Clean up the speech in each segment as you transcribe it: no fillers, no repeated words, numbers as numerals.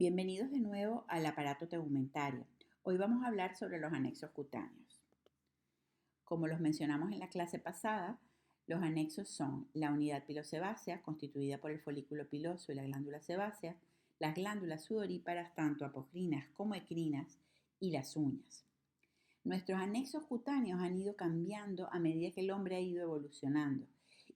Bienvenidos de nuevo al aparato tegumentario. Hoy vamos a hablar sobre los anexos cutáneos. Como los mencionamos en la clase pasada, los anexos son la unidad pilosebácea, constituida por el folículo piloso y la glándula sebácea, las glándulas sudoríparas, tanto apocrinas como ecrinas, y las uñas. Nuestros anexos cutáneos han ido cambiando a medida que el hombre ha ido evolucionando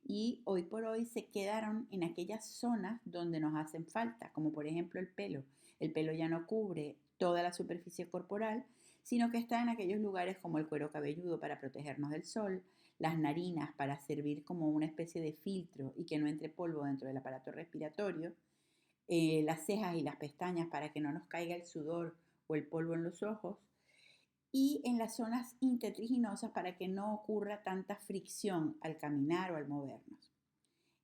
y hoy por hoy se quedaron en aquellas zonas donde nos hacen falta, como por ejemplo el pelo. El pelo ya no cubre toda la superficie corporal, sino que está en aquellos lugares como el cuero cabelludo para protegernos del sol, las narinas para servir como una especie de filtro y que no entre polvo dentro del aparato respiratorio, las cejas y las pestañas para que no nos caiga el sudor o el polvo en los ojos, y en las zonas intertriginosas para que no ocurra tanta fricción al caminar o al movernos.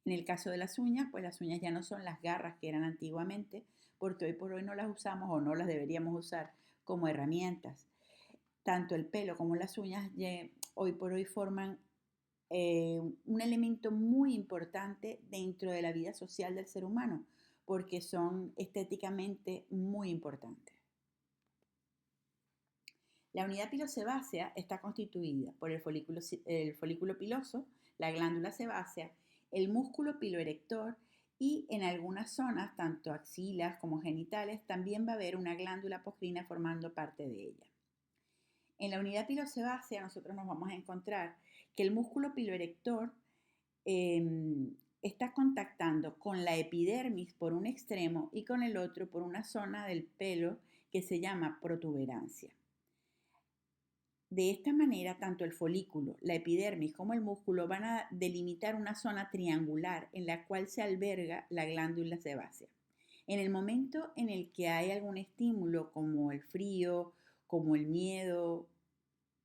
En el caso de las uñas, pues las uñas ya no son las garras que eran antiguamente, porque hoy por hoy no las usamos o no las deberíamos usar como herramientas. Tanto el pelo como las uñas hoy por hoy forman un elemento muy importante dentro de la vida social del ser humano, porque son estéticamente muy importantes. La unidad pilosebácea está constituida por el folículo piloso, la glándula sebácea, el músculo piloerector y en algunas zonas, tanto axilas como genitales, también va a haber una glándula apocrina formando parte de ella. En la unidad pilosebácea nosotros nos vamos a encontrar que el músculo piloerector está contactando con la epidermis por un extremo y con el otro por una zona del pelo que se llama protuberancia. De esta manera, tanto el folículo, la epidermis como el músculo van a delimitar una zona triangular en la cual se alberga la glándula sebácea. En el momento en el que hay algún estímulo como el frío, como el miedo,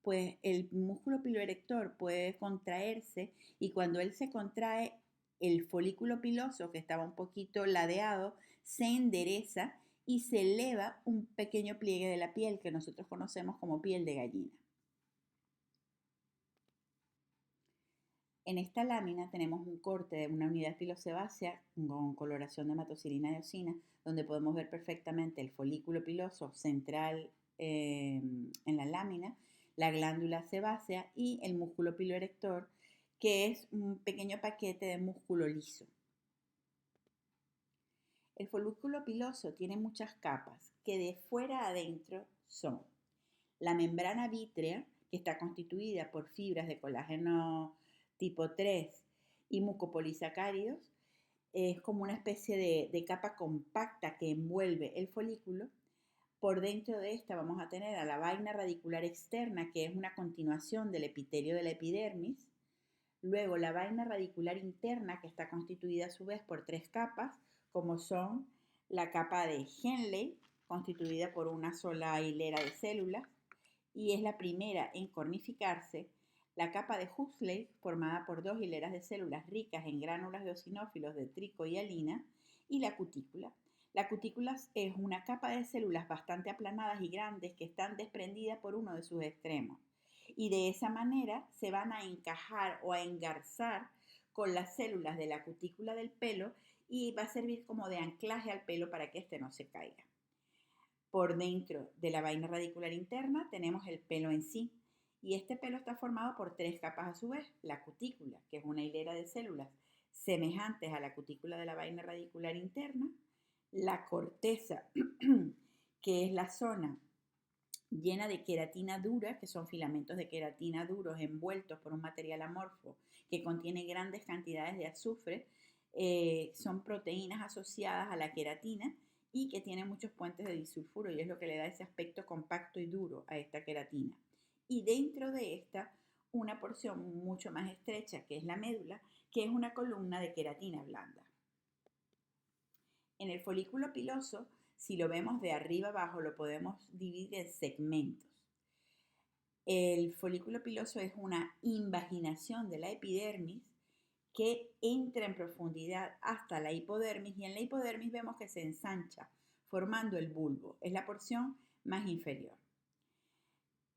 pues el músculo piloerector puede contraerse y cuando él se contrae, el folículo piloso, que estaba un poquito ladeado, se endereza y se eleva un pequeño pliegue de la piel que nosotros conocemos como piel de gallina. En esta lámina tenemos un corte de una unidad pilosebácea con coloración de hematocilina y eosina, donde podemos ver perfectamente el folículo piloso central en la lámina, la glándula sebácea y el músculo piloerector, que es un pequeño paquete de músculo liso. El folículo piloso tiene muchas capas que de fuera a adentro son la membrana vítrea, que está constituida por fibras de colágeno tipo 3 y mucopolisacáridos. Es como una especie de capa compacta que envuelve el folículo. Por dentro de esta vamos a tener a la vaina radicular externa, que es una continuación del epitelio de la epidermis. Luego la vaina radicular interna, que está constituida a su vez por 3 capas, como son la capa de Henle, constituida por una sola hilera de células, y es la primera en cornificarse, la capa de Huxley, formada por 2 hileras de células ricas en gránulos eosinófilos de tricohialina, y la cutícula. La cutícula es una capa de células bastante aplanadas y grandes que están desprendidas por uno de sus extremos. Y de esa manera se van a encajar o a engarzar con las células de la cutícula del pelo y va a servir como de anclaje al pelo para que éste no se caiga. Por dentro de la vaina radicular interna tenemos el pelo en sí, y este pelo está formado por 3 capas a su vez. La cutícula, que es una hilera de células semejantes a la cutícula de la vaina radicular interna, la corteza, que es la zona llena de queratina dura, que son filamentos de queratina duros envueltos por un material amorfo que contiene grandes cantidades de azufre, son proteínas asociadas a la queratina y que tiene muchos puentes de disulfuro y es lo que le da ese aspecto compacto y duro a esta queratina. Y dentro de esta, una porción mucho más estrecha, que es la médula, que es una columna de queratina blanda. En el folículo piloso, si lo vemos de arriba abajo, lo podemos dividir en segmentos. El folículo piloso es una invaginación de la epidermis que entra en profundidad hasta la hipodermis y en la hipodermis vemos que se ensancha formando el bulbo. Es la porción más inferior.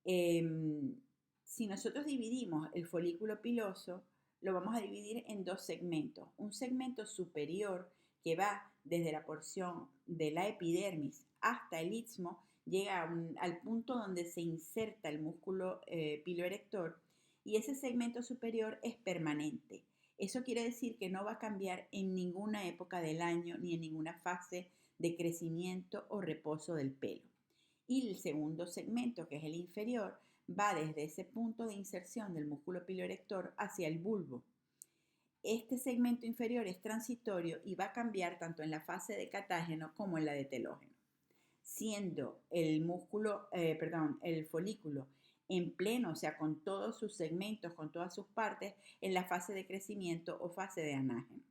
Si nosotros dividimos el folículo piloso, lo vamos a dividir en 2 segmentos. Un segmento superior que va desde la porción de la epidermis hasta el istmo, llega al punto donde se inserta el músculo piloerector y ese segmento superior es permanente. Eso quiere decir que no va a cambiar en ninguna época del año ni en ninguna fase de crecimiento o reposo del pelo. Y el segundo segmento, que es el inferior, va desde ese punto de inserción del músculo piloerector hacia el bulbo. Este segmento inferior es transitorio y va a cambiar tanto en la fase de catágeno como en la de telógeno, siendo el el folículo en pleno, o sea, con todos sus segmentos, con todas sus partes, en la fase de crecimiento o fase de anágeno.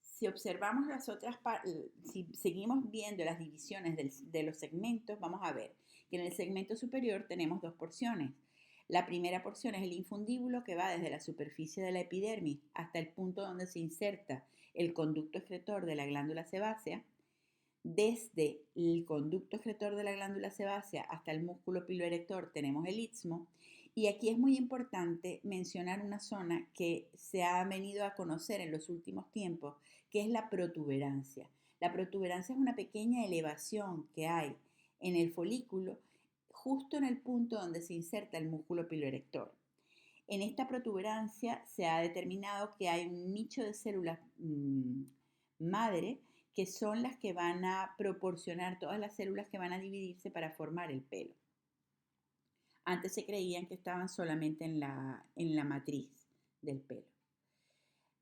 Si observamos las otras partes, si seguimos viendo las divisiones de los segmentos, vamos a ver que en el segmento superior tenemos dos porciones. La primera porción es el infundíbulo, que va desde la superficie de la epidermis hasta el punto donde se inserta el conducto excretor de la glándula sebácea. Desde el conducto excretor de la glándula sebácea hasta el músculo piloerector tenemos el istmo. Y aquí es muy importante mencionar una zona que se ha venido a conocer en los últimos tiempos, que es la protuberancia. La protuberancia es una pequeña elevación que hay en el folículo justo en el punto donde se inserta el músculo piloerector. En esta protuberancia se ha determinado que hay un nicho de células madre que son las que van a proporcionar todas las células que van a dividirse para formar el pelo. Antes se creían que estaban solamente en la matriz del pelo.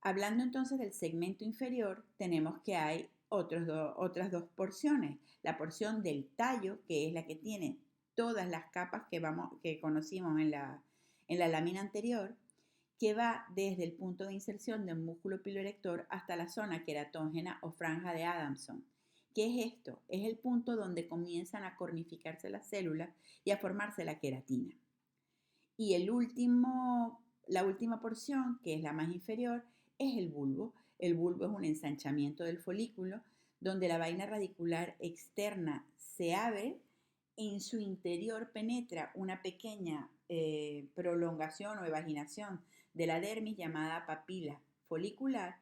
Hablando entonces del segmento inferior, tenemos que hay otras dos porciones. La porción del tallo, que es la que tiene todas las capas que conocimos en la lámina anterior, que va desde el punto de inserción del músculo piloerector hasta la zona queratógena o franja de Adamson. ¿Qué es esto? Es el punto donde comienzan a cornificarse las células y a formarse la queratina. Y la última porción, que es la más inferior, es el bulbo. El bulbo es un ensanchamiento del folículo donde la vaina radicular externa se abre, en su interior penetra una pequeña prolongación o evaginación de la dermis llamada papila folicular,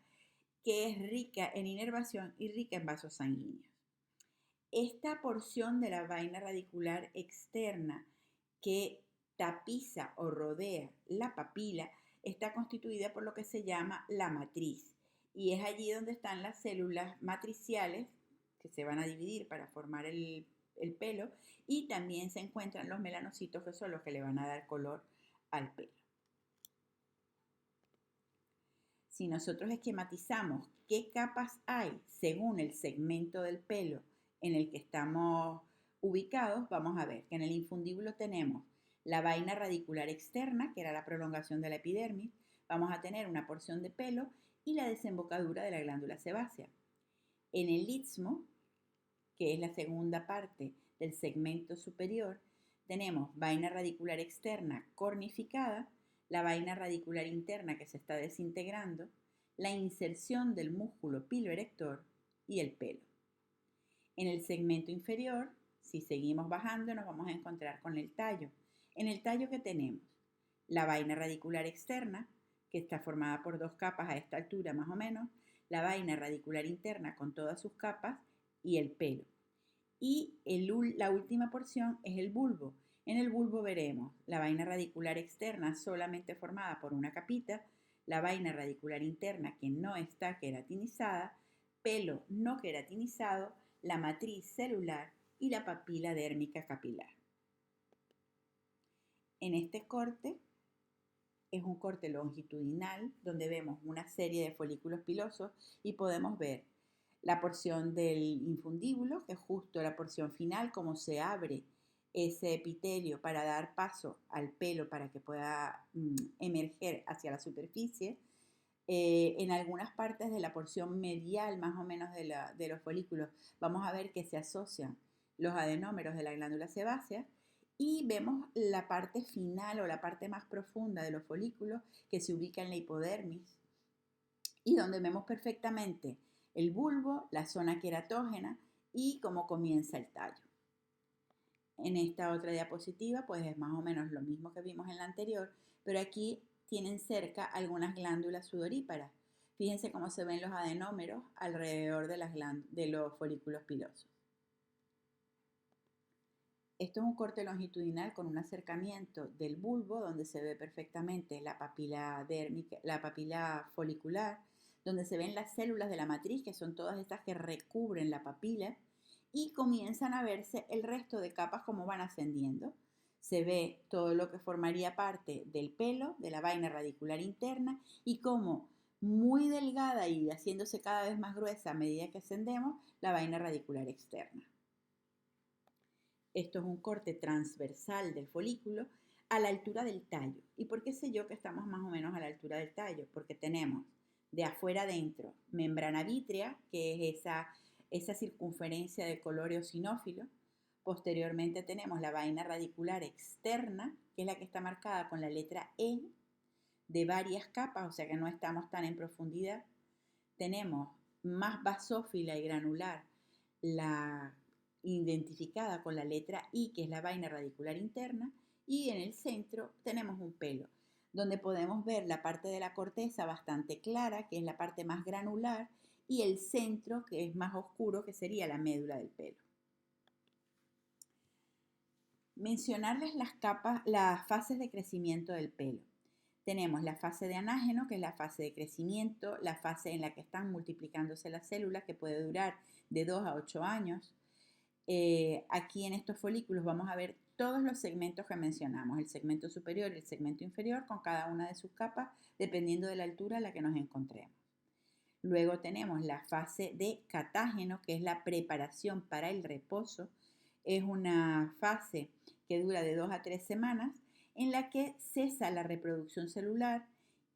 que es rica en inervación y rica en vasos sanguíneos. Esta porción de la vaina radicular externa que tapiza o rodea la papila está constituida por lo que se llama la matriz, y es allí donde están las células matriciales que se van a dividir para formar el pelo, y también se encuentran los melanocitos, que son los que le van a dar color al pelo. Si nosotros esquematizamos qué capas hay según el segmento del pelo en el que estamos ubicados, vamos a ver que en el infundíbulo tenemos la vaina radicular externa, que era la prolongación de la epidermis. Vamos a tener una porción de pelo y la desembocadura de la glándula sebácea. En el istmo, que es la segunda parte del segmento superior, tenemos vaina radicular externa cornificada, la vaina radicular interna que se está desintegrando, la inserción del músculo piloerector y el pelo. En el segmento inferior, si seguimos bajando, nos vamos a encontrar con el tallo. En el tallo, ¿qué tenemos? La vaina radicular externa, que está formada por dos capas a esta altura más o menos, la vaina radicular interna con todas sus capas y el pelo. Y la última porción es el bulbo. En el bulbo veremos la vaina radicular externa solamente formada por una capita, la vaina radicular interna que no está queratinizada, pelo no queratinizado, la matriz celular y la papila dérmica capilar. En este corte es un corte longitudinal donde vemos una serie de folículos pilosos y podemos ver la porción del infundíbulo, que es justo la porción final, como se abre ese epitelio para dar paso al pelo para que pueda emerger hacia la superficie. En algunas partes de la porción medial, más o menos de los folículos, vamos a ver que se asocian los adenómeros de la glándula sebácea, y vemos la parte final o la parte más profunda de los folículos que se ubica en la hipodermis y donde vemos perfectamente el bulbo, la zona queratógena y cómo comienza el tallo. En esta otra diapositiva pues es más o menos lo mismo que vimos en la anterior, pero aquí tienen cerca algunas glándulas sudoríparas. Fíjense cómo se ven los adenómeros alrededor de los folículos pilosos. Esto es un corte longitudinal con un acercamiento del bulbo donde se ve perfectamente la papila dérmica, la papila folicular, donde se ven las células de la matriz, que son todas estas que recubren la papila, y comienzan a verse el resto de capas como van ascendiendo. Se ve todo lo que formaría parte del pelo, de la vaina radicular interna, y como muy delgada y haciéndose cada vez más gruesa a medida que ascendemos, la vaina radicular externa. Esto es un corte transversal del folículo a la altura del tallo. ¿Y por qué sé yo que estamos más o menos a la altura del tallo? Porque tenemos de afuera adentro membrana vítrea, que es esa circunferencia de color eosinófilo. Posteriormente tenemos la vaina radicular externa, que es la que está marcada con la letra E, de varias capas, o sea que no estamos tan en profundidad. Tenemos más basófila y granular la identificada con la letra I, que es la vaina radicular interna, y en el centro tenemos un pelo, donde podemos ver la parte de la corteza bastante clara, que es la parte más granular, y el centro, que es más oscuro, que sería la médula del pelo. Mencionarles las fases de crecimiento del pelo. Tenemos la fase de anágeno, que es la fase de crecimiento, la fase en la que están multiplicándose las células, que puede durar de 2 a 8 años. Aquí en estos folículos vamos a ver todos los segmentos que mencionamos, el segmento superior y el segmento inferior, con cada una de sus capas, dependiendo de la altura a la que nos encontremos. Luego tenemos la fase de catágeno, que es la preparación para el reposo. Es una fase que dura de 2 a 3 semanas, en la que cesa la reproducción celular,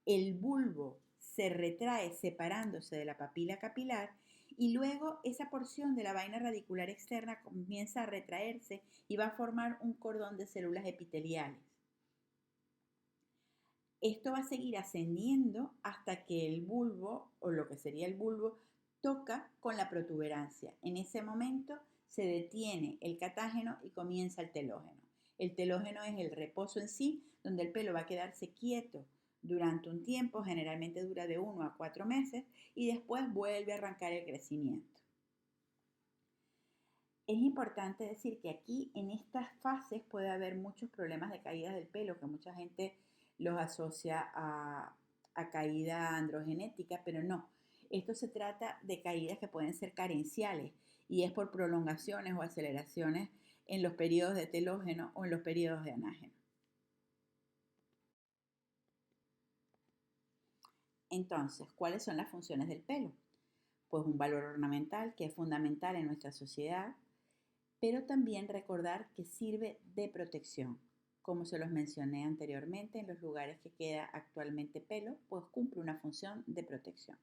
el bulbo se retrae separándose de la papila capilar y luego esa porción de la vaina radicular externa comienza a retraerse y va a formar un cordón de células epiteliales. Esto va a seguir ascendiendo hasta que el bulbo, o lo que sería el bulbo, toca con la protuberancia. En ese momento se detiene el catágeno y comienza el telógeno. El telógeno es el reposo en sí, donde el pelo va a quedarse quieto durante un tiempo, generalmente dura de 1 a 4 meses, y después vuelve a arrancar el crecimiento. Es importante decir que aquí en estas fases puede haber muchos problemas de caída del pelo, que mucha gente los asocia a caída androgenética, pero no. Esto se trata de caídas que pueden ser carenciales y es por prolongaciones o aceleraciones en los periodos de telógeno o en los periodos de anágeno. Entonces, ¿cuáles son las funciones del pelo? Pues un valor ornamental que es fundamental en nuestra sociedad, pero también recordar que sirve de protección. Como se los mencioné anteriormente, en los lugares que queda actualmente pelo, pues cumple una función de protección.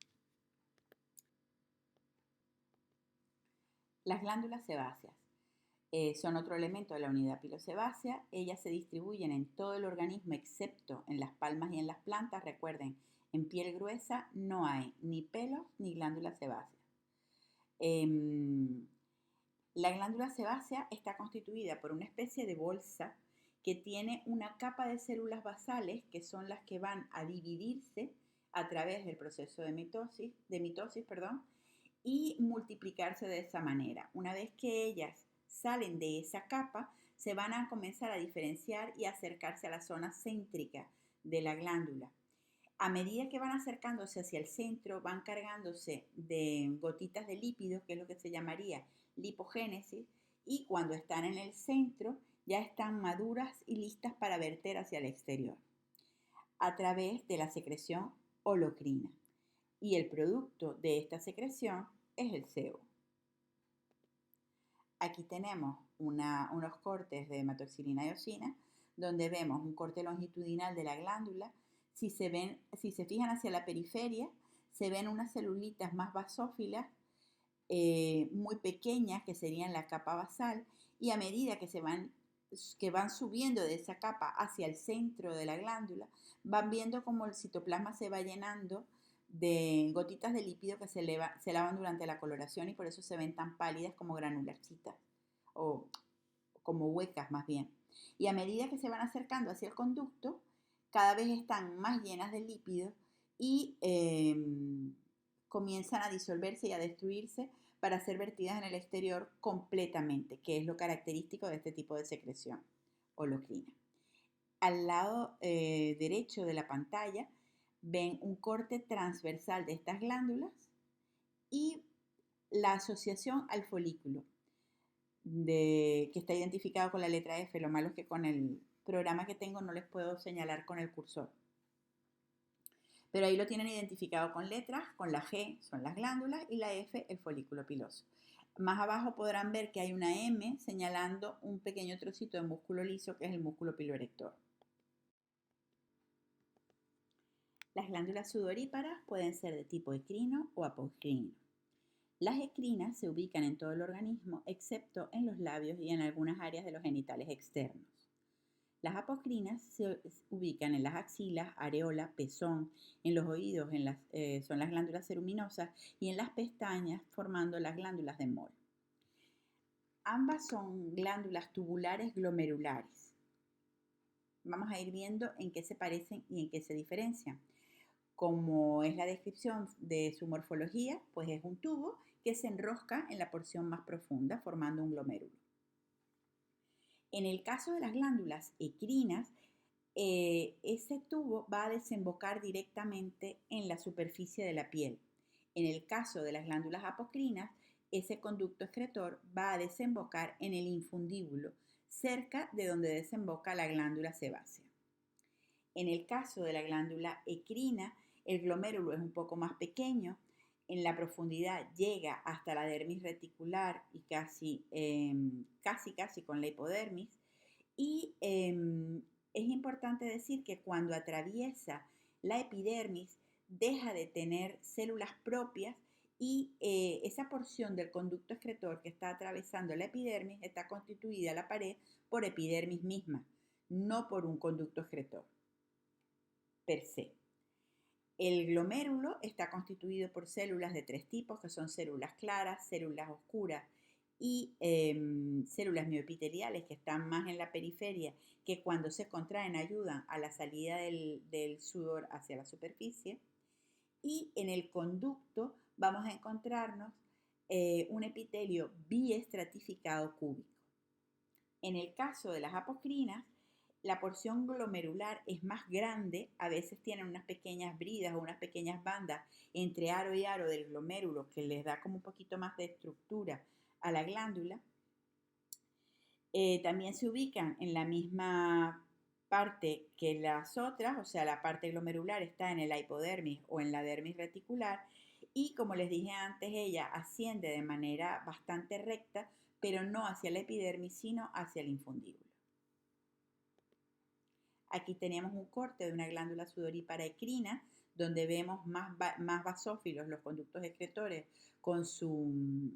Las glándulas sebáceas son otro elemento de la unidad pilosebácea. Ellas se distribuyen en todo el organismo excepto en las palmas y en las plantas. Recuerden, en piel gruesa no hay ni pelos ni glándulas sebáceas. La glándula sebácea está constituida por una especie de bolsa que tiene una capa de células basales que son las que van a dividirse a través del proceso de mitosis, y multiplicarse de esa manera. Una vez que ellas salen de esa capa, se van a comenzar a diferenciar y acercarse a la zona céntrica de la glándula. A medida que van acercándose hacia el centro, van cargándose de gotitas de lípidos, que es lo que se llamaría lipogénesis, y cuando están en el centro ya están maduras y listas para verter hacia el exterior a través de la secreción holocrina. Y el producto de esta secreción es el sebo. Aquí tenemos unos cortes de hematoxilina y eosina, donde vemos un corte longitudinal de la glándula. Si se fijan hacia la periferia, se ven unas celulitas más basófilas, muy pequeñas, que serían la capa basal, y a medida que van subiendo de esa capa hacia el centro de la glándula, van viendo cómo el citoplasma se va llenando de gotitas de lípido que se lavan durante la coloración y por eso se ven tan pálidas como granularcitas o como huecas más bien. Y a medida que se van acercando hacia el conducto, cada vez están más llenas de lípidos y comienzan a disolverse y a destruirse para ser vertidas en el exterior completamente, que es lo característico de este tipo de secreción holocrina. Al lado derecho de la pantalla ven un corte transversal de estas glándulas y la asociación al folículo, que está identificado con la letra F. Lo malo es que con el programa que tengo no les puedo señalar con el cursor. Pero ahí lo tienen identificado con letras, con la G son las glándulas y la F el folículo piloso. Más abajo podrán ver que hay una M señalando un pequeño trocito de músculo liso que es el músculo piloerector. Las glándulas sudoríparas pueden ser de tipo ecrino o apocrino. Las ecrinas se ubican en todo el organismo excepto en los labios y en algunas áreas de los genitales externos. Las apocrinas se ubican en las axilas, areola, pezón, en los oídos son las glándulas ceruminosas y en las pestañas formando las glándulas de Moll. Ambas son glándulas tubulares glomerulares. Vamos a ir viendo en qué se parecen y en qué se diferencian. Como es la descripción de su morfología, pues es un tubo que se enrosca en la porción más profunda formando un glomérulo. En el caso de las glándulas ecrinas, ese tubo va a desembocar directamente en la superficie de la piel. En el caso de las glándulas apocrinas, ese conducto excretor va a desembocar en el infundíbulo, cerca de donde desemboca la glándula sebácea. En el caso de la glándula ecrina, el glomérulo es un poco más pequeño, en la profundidad llega hasta la dermis reticular y casi con la hipodermis. Y es importante decir que cuando atraviesa la epidermis deja de tener células propias y esa porción del conducto excretor que está atravesando la epidermis está constituida la pared por epidermis misma, no por un conducto excretor per se. El glomérulo está constituido por células de tres tipos, que son células claras, células oscuras y células mioepiteliales que están más en la periferia, que cuando se contraen ayudan a la salida del sudor hacia la superficie. Y en el conducto vamos a encontrarnos un epitelio biestratificado cúbico. En el caso de las apocrinas, la porción glomerular es más grande, a veces tienen unas pequeñas bridas o unas pequeñas bandas entre aro y aro del glomérulo que les da como un poquito más de estructura a la glándula. También se ubican en la misma parte que las otras, o sea, la parte glomerular está en el hipodermis o en la dermis reticular y como les dije antes, ella asciende de manera bastante recta, pero no hacia la epidermis, sino hacia el infundíbulo. Aquí tenemos un corte de una glándula sudorípara ecrina, donde vemos más basófilos, los conductos excretores, con su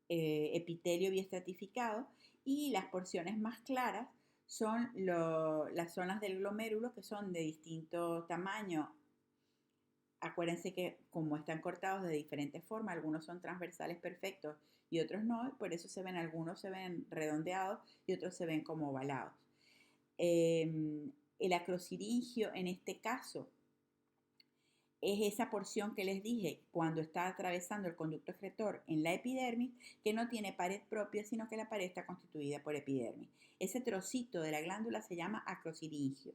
epitelio biestratificado, y las porciones más claras son las zonas del glomérulo que son de distinto tamaño. Acuérdense que como están cortados de diferentes formas, algunos son transversales perfectos y otros no, por eso algunos se ven redondeados y otros se ven como ovalados. El acrosiringio en este caso es esa porción que les dije cuando está atravesando el conducto excretor en la epidermis, que no tiene pared propia, sino que la pared está constituida por epidermis. Ese trocito de la glándula se llama acrosiringio.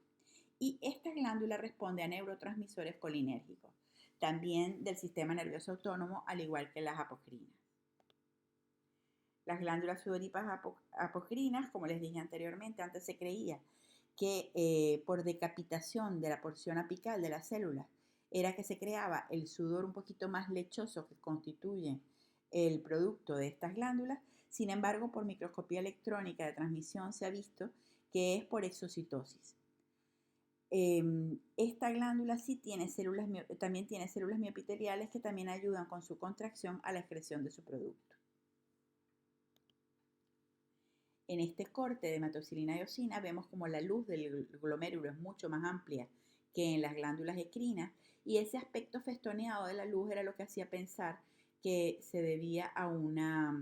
Y esta glándula responde a neurotransmisores colinérgicos, también del sistema nervioso autónomo, al igual que las apocrinas. Las glándulas sudoríparas apocrinas, como les dije anteriormente, antes se creía que por decapitación de la porción apical de las células era que se creaba el sudor un poquito más lechoso que constituye el producto de estas glándulas. Sin embargo, por microscopía electrónica de transmisión se ha visto que es por exocitosis. Esta glándula sí tiene también tiene células mioepiteliales que también ayudan con su contracción a la excreción de su producto. En este corte de hematoxilina y eosina vemos como la luz del glomérulo es mucho más amplia que en las glándulas ecrinas y ese aspecto festoneado de la luz era lo que hacía pensar que se debía a una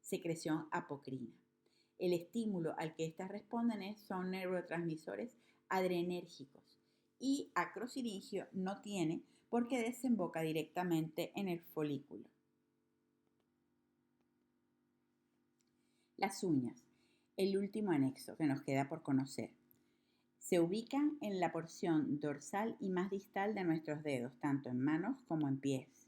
secreción apocrina. El estímulo al que estas responden son neurotransmisores adrenérgicos. Y acrosiringio no tiene porque desemboca directamente en el folículo. Las uñas, el último anexo que nos queda por conocer. Se ubican en la porción dorsal y más distal de nuestros dedos, tanto en manos como en pies.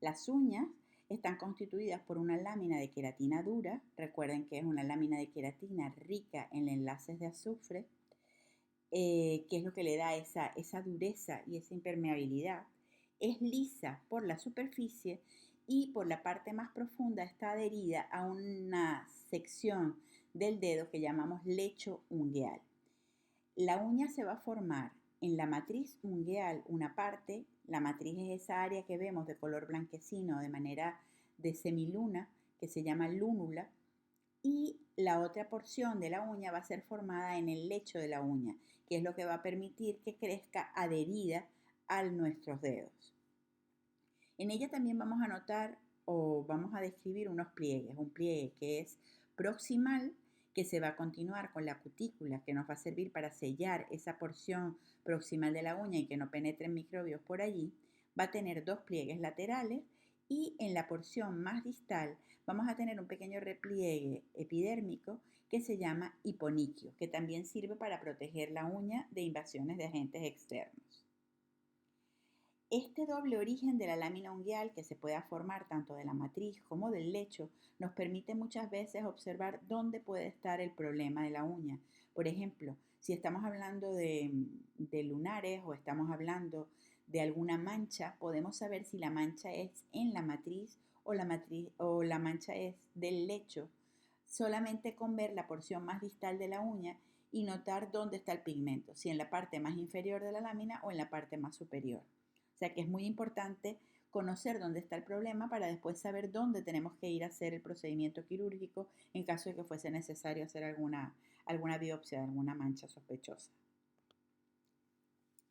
Las uñas están constituidas por una lámina de queratina dura, recuerden que es una lámina de queratina rica en enlaces de azufre, que es lo que le da esa dureza y esa impermeabilidad. Es lisa por la superficie y por la parte más profunda está adherida a una sección del dedo que llamamos lecho ungueal. La uña se va a formar en la matriz ungueal una parte, la matriz es esa área que vemos de color blanquecino de manera de semiluna, que se llama lúnula, y la otra porción de la uña va a ser formada en el lecho de la uña, que es lo que va a permitir que crezca adherida a nuestros dedos. En ella también vamos a notar o vamos a describir unos pliegues, un pliegue que es proximal, que se va a continuar con la cutícula, que nos va a servir para sellar esa porción proximal de la uña y que no penetren microbios por allí. Va a tener dos pliegues laterales y en la porción más distal vamos a tener un pequeño repliegue epidérmico que se llama hiponiquio, que también sirve para proteger la uña de invasiones de agentes externos. Este doble origen de la lámina ungueal que se pueda formar tanto de la matriz como del lecho nos permite muchas veces observar dónde puede estar el problema de la uña. Por ejemplo, si estamos hablando de lunares o estamos hablando de alguna mancha, podemos saber si la mancha es en la matriz o la mancha es del lecho, solamente con ver la porción más distal de la uña y notar dónde está el pigmento, si en la parte más inferior de la lámina o en la parte más superior. O sea que es muy importante conocer dónde está el problema para después saber dónde tenemos que ir a hacer el procedimiento quirúrgico en caso de que fuese necesario hacer alguna biopsia de alguna mancha sospechosa.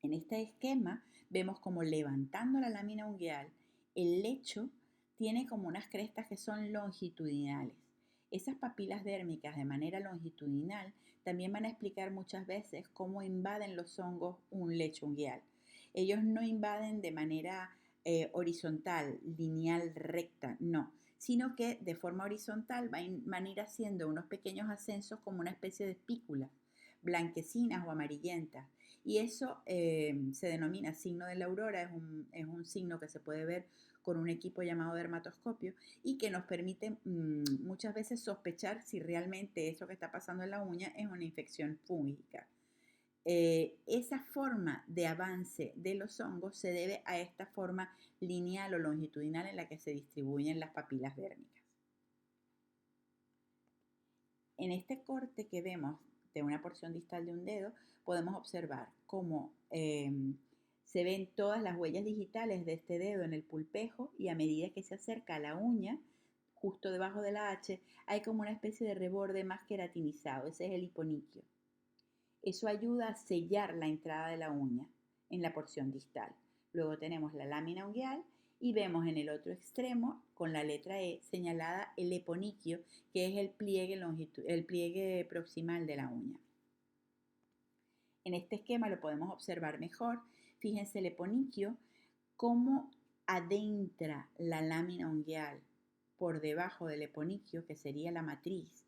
En este esquema vemos como levantando la lámina ungueal, el lecho tiene como unas crestas que son longitudinales. Esas papilas dérmicas de manera longitudinal también van a explicar muchas veces cómo invaden los hongos un lecho ungueal. Ellos no invaden de manera horizontal, lineal, recta, no, sino que de forma horizontal van a ir haciendo unos pequeños ascensos como una especie de espículas, blanquecinas o amarillentas. Y eso se denomina signo de la aurora, es un signo que se puede ver con un equipo llamado dermatoscopio y que nos permite muchas veces sospechar si realmente eso que está pasando en la uña es una infección fúngica. Esa forma de avance de los hongos se debe a esta forma lineal o longitudinal en la que se distribuyen las papilas dérmicas. En este corte que vemos de una porción distal de un dedo, podemos observar cómo se ven todas las huellas digitales de este dedo en el pulpejo y a medida que se acerca a la uña, justo debajo de la H, hay como una especie de reborde más queratinizado, ese es el hiponiquio. Eso ayuda a sellar la entrada de la uña en la porción distal. Luego tenemos la lámina ungueal y vemos en el otro extremo, con la letra E, señalada el eponiquio, que es el pliegue proximal de la uña. En este esquema lo podemos observar mejor. Fíjense el eponiquio, cómo adentra la lámina ungueal por debajo del eponiquio, que sería la matriz,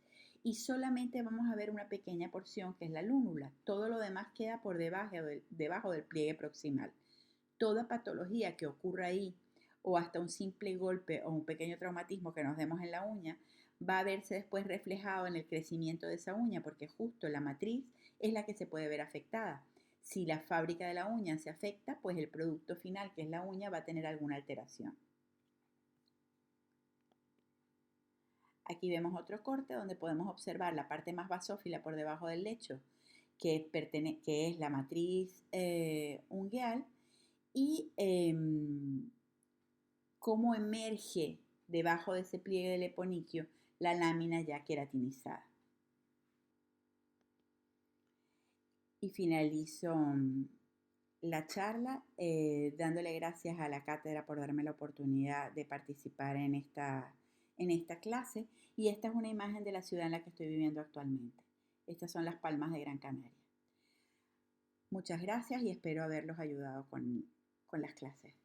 y solamente vamos a ver una pequeña porción que es la lúnula. Todo lo demás queda por debajo del pliegue proximal. Toda patología que ocurra ahí o hasta un simple golpe o un pequeño traumatismo que nos demos en la uña va a verse después reflejado en el crecimiento de esa uña porque justo la matriz es la que se puede ver afectada. Si la fábrica de la uña se afecta, pues el producto final, que es la uña, va a tener alguna alteración. Aquí vemos otro corte donde podemos observar la parte más basófila por debajo del lecho, que es la matriz ungueal, y cómo emerge debajo de ese pliegue del eponiquio la lámina ya queratinizada. Y finalizo la charla dándole gracias a la cátedra por darme la oportunidad de participar en esta clase, y esta es una imagen de la ciudad en la que estoy viviendo actualmente. Estas son las Palmas de Gran Canaria. Muchas gracias y espero haberlos ayudado con las clases.